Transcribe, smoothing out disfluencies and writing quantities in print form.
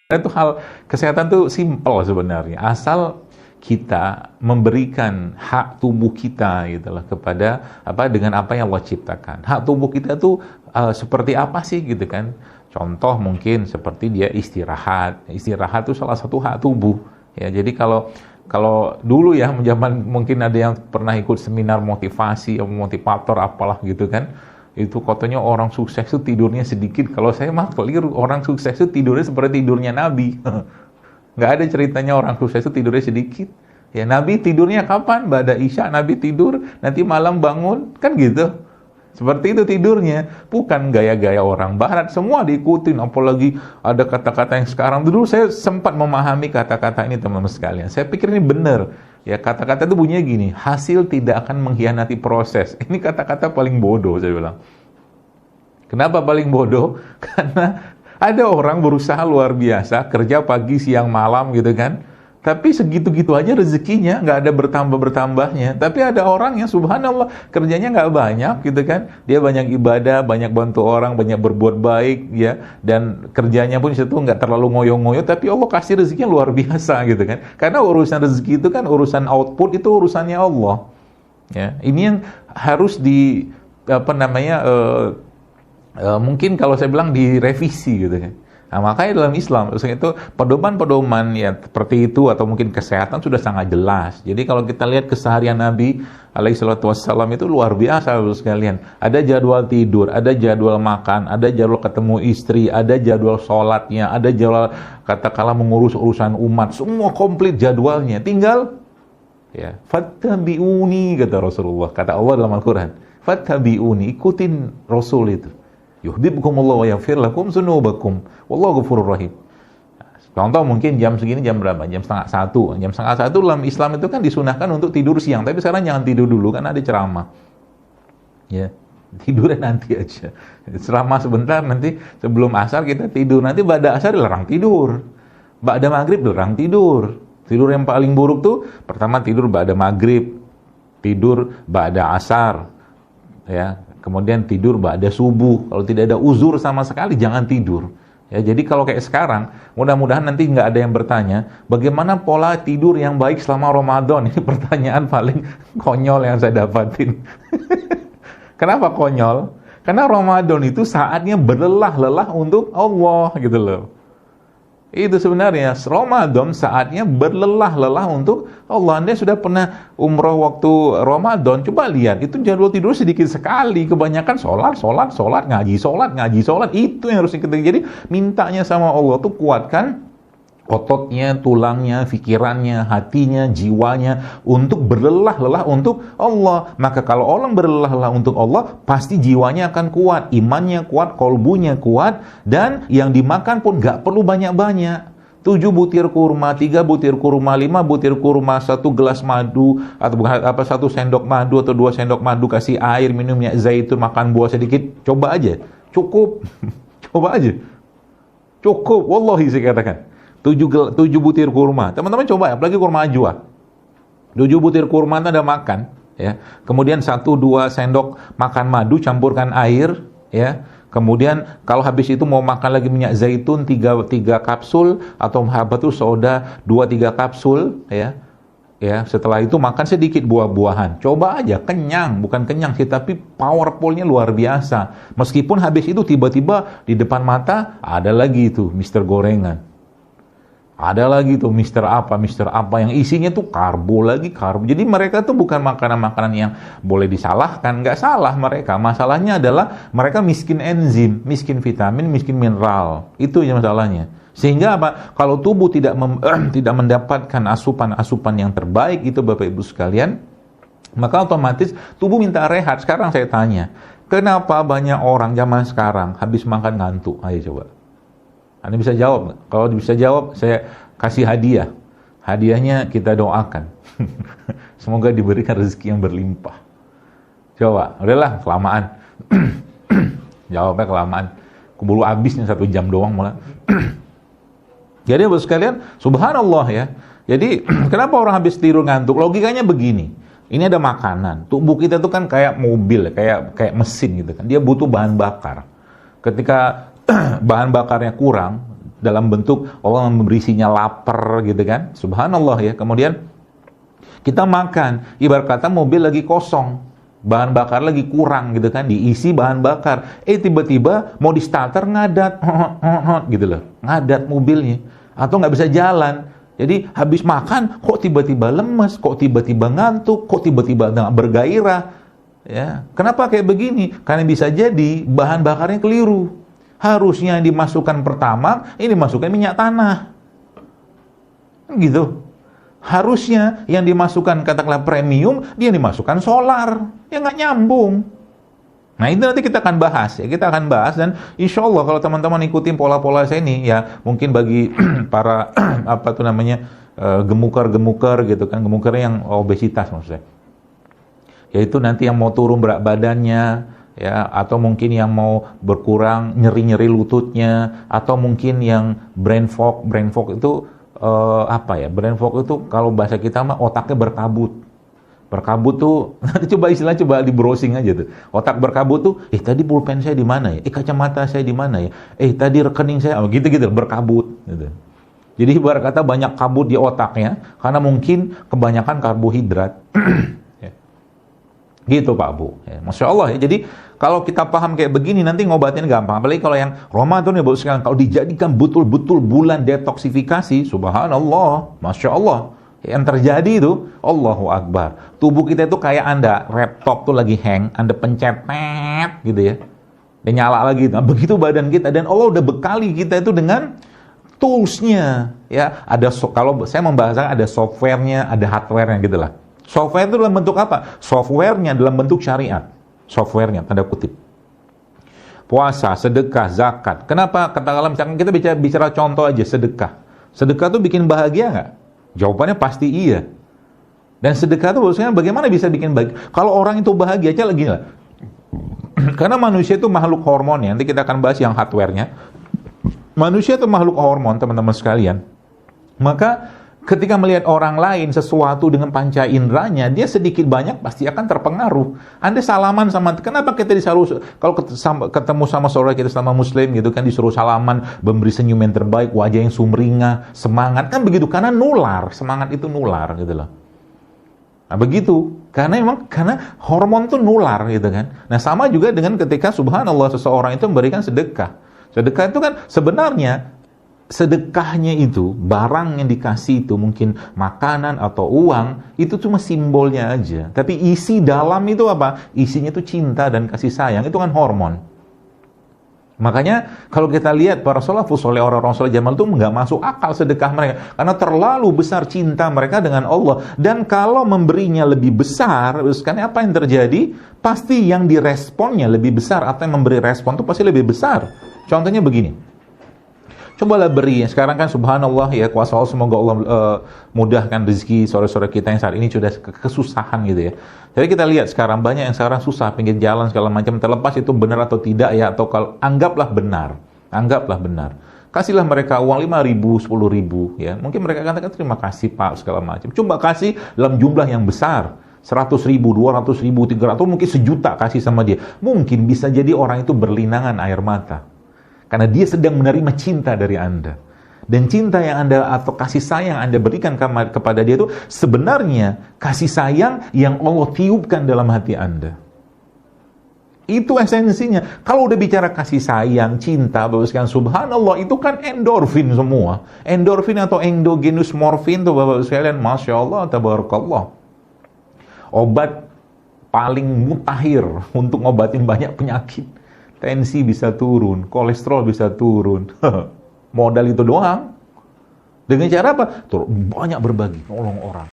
Itu hal kesehatan tuh simpel sebenarnya, asal kita memberikan hak tubuh kita gitulah kepada dengan apa yang Allah ciptakan. Hak tubuh kita tuh seperti apa sih gitu kan? Contoh mungkin seperti dia istirahat. Istirahat itu salah satu hak tubuh. Ya, jadi kalau dulu ya zaman mungkin ada yang pernah ikut seminar motivasi, motivator apalah gitu kan. Itu katanya orang sukses itu tidurnya sedikit. Kalau saya mah keliru, orang sukses itu tidurnya seperti tidurnya Nabi. Nggak ada ceritanya orang sukses itu tidurnya sedikit. Ya, Nabi tidurnya kapan? Ba'da Isya Nabi tidur, nanti malam bangun, kan gitu. Seperti itu tidurnya, bukan gaya-gaya orang barat, semua diikutin, apalagi ada kata-kata yang sekarang. Dulu saya sempat memahami kata-kata ini teman-teman sekalian. Saya pikir ini benar. Ya, kata-kata itu bunyinya gini, hasil tidak akan mengkhianati proses. Ini kata-kata paling bodoh, saya bilang. Kenapa paling bodoh? Karena ada orang berusaha luar biasa, kerja pagi, siang, malam gitu kan. Tapi segitu-gitu aja rezekinya, nggak ada bertambah-bertambahnya. Tapi ada orang yang subhanallah, kerjanya nggak banyak gitu kan. Dia banyak ibadah, banyak bantu orang, banyak berbuat baik ya. Dan kerjanya pun situ nggak terlalu ngoyo-ngoyo, tapi Allah kasih rezekinya luar biasa gitu kan. Karena urusan rezeki itu kan urusan output, itu urusannya Allah. Ya, ini yang harus mungkin kalau saya bilang direvisi gitu kan. Nah, makanya dalam Islam itu pedoman-pedoman ya seperti itu atau mungkin kesehatan sudah sangat jelas. Jadi kalau kita lihat keseharian Nabi alaihi salatu wassalam itu luar biasa sekalian. Ada jadwal tidur, ada jadwal makan, ada jadwal ketemu istri, ada jadwal sholatnya, ada jadwal katakanlah mengurus urusan umat, semua komplit jadwalnya. Tinggal ya, fattabi'uni kata Rasulullah, kata Allah dalam Al-Qur'an. Fattabi'uni, ikutin Rasul itu. Yuhibbukumullah wa yaghfir lakum dzunubakum wallahu ghafurur rahim. Contoh mungkin jam segini jam berapa? Jam setengah satu. Jam setengah satu dalam Islam itu kan disunahkan untuk tidur siang. Tapi sekarang jangan tidur dulu kan ada ceramah. Ya, tidurnya nanti aja. Ceramah sebentar, nanti sebelum asar kita tidur. Nanti ba'da asar dilarang tidur. Ba'da maghrib dilarang tidur. Tidur yang paling buruk tuh pertama tidur ba'da maghrib, tidur ba'da asar. Ya, kemudian tidur ba'da subuh. Kalau tidak ada uzur sama sekali, jangan tidur. Ya, jadi kalau kayak sekarang, mudah-mudahan nanti nggak ada yang bertanya, bagaimana pola tidur yang baik selama Ramadan? Ini pertanyaan paling konyol yang saya dapatin. Kenapa konyol? Karena Ramadan itu saatnya berlelah-lelah untuk Allah, gitu loh. Itu sebenarnya Ramadan saatnya berlelah-lelah untuk Allah. Anda sudah pernah umroh waktu Ramadan, coba lihat, itu jadwal tidur sedikit sekali, kebanyakan sholat, ngaji sholat, itu yang harus kita. Jadi mintanya sama Allah tuh kuatkan ototnya, tulangnya, pikirannya, hatinya, jiwanya untuk berlelah-lelah untuk Allah. Maka kalau orang berlelah-lelah untuk Allah, pasti jiwanya akan kuat, imannya kuat, kolbunya kuat, dan yang dimakan pun gak perlu banyak-banyak. 7 butir kurma, 3 butir kurma, 5 butir kurma, 1 gelas madu, atau 1 sendok madu atau 2 sendok madu, kasih air, minum minyak zaitun, makan buah sedikit, coba aja, cukup. Coba aja, cukup, wallahi saya katakan. 7 butir kurma. Teman-teman coba ya, apalagi kurma ajwa. 7 butir kurma itu Anda makan, ya. Kemudian 1-2 sendok makan madu, campurkan air, ya. Kemudian kalau habis itu mau makan lagi minyak zaitun 3 kapsul atau habatus soda 2-3 kapsul, ya. Ya, setelah itu makan sedikit buah-buahan. Coba aja, kenyang, bukan kenyang sih, tapi powerfulnya luar biasa. Meskipun habis itu tiba-tiba di depan mata ada lagi itu Mister gorengan. Ada lagi tuh Mister apa yang isinya tuh karbo lagi karbo. Jadi mereka tuh bukan makanan-makanan yang boleh disalahkan, nggak salah mereka. Masalahnya adalah mereka miskin enzim, miskin vitamin, miskin mineral. Itu yang masalahnya. Sehingga apa? Kalau tubuh tidak mendapatkan asupan yang terbaik itu Bapak Ibu sekalian, maka otomatis tubuh minta rehat. Sekarang saya tanya, kenapa banyak orang zaman sekarang habis makan ngantuk? Ayo coba. Anda bisa jawab nggak? Kalau bisa jawab, saya kasih hadiah. Hadiahnya kita doakan. Semoga diberikan rezeki yang berlimpah. Coba, udahlah, kelamaan. Jawabnya kelamaan. Keburu habis nih 1 jam doang malah. Jadi Bapak sekalian, subhanallah ya. Jadi kenapa orang habis tidur ngantuk? Logikanya begini. Ini ada makanan. Tubuh kita tuh kan kayak mobil, kayak mesin gitu kan. Dia butuh bahan bakar. Ketika bahan bakarnya kurang, dalam bentuk Allah memberisinya lapar gitu kan. Subhanallah ya. Kemudian kita makan, ibarat kata mobil lagi kosong, bahan bakar lagi kurang gitu kan, diisi bahan bakar. Tiba-tiba mau di starter ngadat, gitu loh. Ngadat mobilnya. Atau nggak bisa jalan. Jadi habis makan kok tiba-tiba lemes, kok tiba-tiba ngantuk, kok tiba-tiba nggak bergairah. Ya, kenapa kayak begini? Karena bisa jadi bahan bakarnya keliru. Harusnya yang dimasukkan pertama, ini dimasukkan minyak tanah. Gitu. Harusnya yang dimasukkan katakanlah premium, dia dimasukkan solar. Ya nggak nyambung. Nah itu nanti kita akan bahas ya, kita akan bahas dan insya Allah kalau teman-teman ikutin pola-pola saya ini ya mungkin bagi para apa tuh namanya gemukar-gemukar gitu kan, gemukar yang obesitas maksudnya, yaitu nanti yang mau turun berat badannya ya, atau mungkin yang mau berkurang nyeri-nyeri lututnya, atau mungkin yang brain fog itu apa ya, brain fog itu kalau bahasa kita mah otaknya berkabut. Berkabut tuh, nanti coba di browsing aja tuh. Otak berkabut tuh, tadi pulpen saya di mana ya? Kacamata saya di mana ya? Tadi rekening saya, gitu-gitu, berkabut. Gitu. Jadi ibarat kata banyak kabut di otaknya, karena mungkin kebanyakan karbohidrat. Ya. Gitu Pak Bu. Ya, Masya Allah ya. Jadi kalau kita paham kayak begini, nanti ngobatin gampang. Apalagi kalau yang Ramadan ya Bapak sekalian, kalau dijadikan betul-betul bulan detoksifikasi, subhanallah, Masya Allah. Yang terjadi itu, Allahu Akbar. Tubuh kita itu kayak Anda, laptop tuh lagi hang, Anda pencet, gitu ya. Dia nyala lagi. Nah, begitu badan kita. Dan Allah udah bekali kita itu dengan tools-nya. Ya, kalau saya membahasakan ada software-nya, ada hardware-nya gitu lah. Software itu dalam bentuk apa? Software-nya dalam bentuk syariat. Software-nya, tanda kutip. Puasa, sedekah, zakat. Kenapa? Katakanlah misalkan kita bicara contoh aja, sedekah. Sedekah tuh bikin bahagia nggak? Jawabannya pasti iya. Dan sedekah itu maksudnya bagaimana bisa bikin bahagia? Kalau orang itu bahagia aja lagi lah. Karena manusia itu makhluk hormon ya. Nanti kita akan bahas yang hardware-nya. Manusia itu makhluk hormon, teman-teman sekalian. Maka ketika melihat orang lain sesuatu dengan panca inderanya, dia sedikit banyak pasti akan terpengaruh. Anda salaman sama, kenapa kita disuruh, kalau ketemu sama saudara kita sama muslim gitu kan, disuruh salaman, memberi senyum yang terbaik, wajah yang sumringah, semangat, kan begitu, karena nular, semangat itu nular gitu loh. Nah begitu, karena hormon itu nular gitu kan. Nah sama juga dengan ketika subhanallah seseorang itu memberikan sedekah. Sedekah itu kan sebenarnya sedekahnya itu, barang yang dikasih itu mungkin makanan atau uang, itu cuma simbolnya aja. Tapi isi dalam itu apa? Isinya itu cinta dan kasih sayang, itu kan hormon. Makanya kalau kita lihat para salafus soleh, orang-orang soleh zaman itu nggak masuk akal sedekah mereka, karena terlalu besar cinta mereka dengan Allah. Dan kalau memberinya lebih besar, karena apa yang terjadi? Pasti yang diresponnya lebih besar, atau yang memberi respon itu pasti lebih besar. Contohnya begini. Cobalah beri. Sekarang kan subhanallah ya, kuasa Allah, semoga Allah mudahkan rezeki saudara-saudara kita yang saat ini sudah kesusahan gitu ya. Jadi kita lihat sekarang banyak yang sekarang susah, pinggir jalan segala macam, terlepas itu benar atau tidak ya, atau kalau anggaplah benar. Kasihlah mereka uang 5.000, 10.000 ya. Mungkin mereka katakan terima kasih Pak segala macam. Coba kasih dalam jumlah yang besar. 100.000, 200.000, 300, mungkin sejuta kasih sama dia. Mungkin bisa jadi orang itu berlinangan air mata. Karena dia sedang menerima cinta dari Anda. Dan cinta yang Anda atau kasih sayang Anda berikan kepada dia itu sebenarnya kasih sayang yang Allah tiupkan dalam hati Anda. Itu esensinya. Kalau udah bicara kasih sayang, cinta, Bapak sekalian, subhanallah, itu kan endorfin semua. Endorfin atau endogenous morfin tuh Bapak sekalian, Masya Allah, tabarakallah. Obat paling mutakhir untuk ngobatin banyak penyakit. Tensi bisa turun, kolesterol bisa turun. Modal itu doang. Dengan cara apa? Banyak berbagi, nolong orang.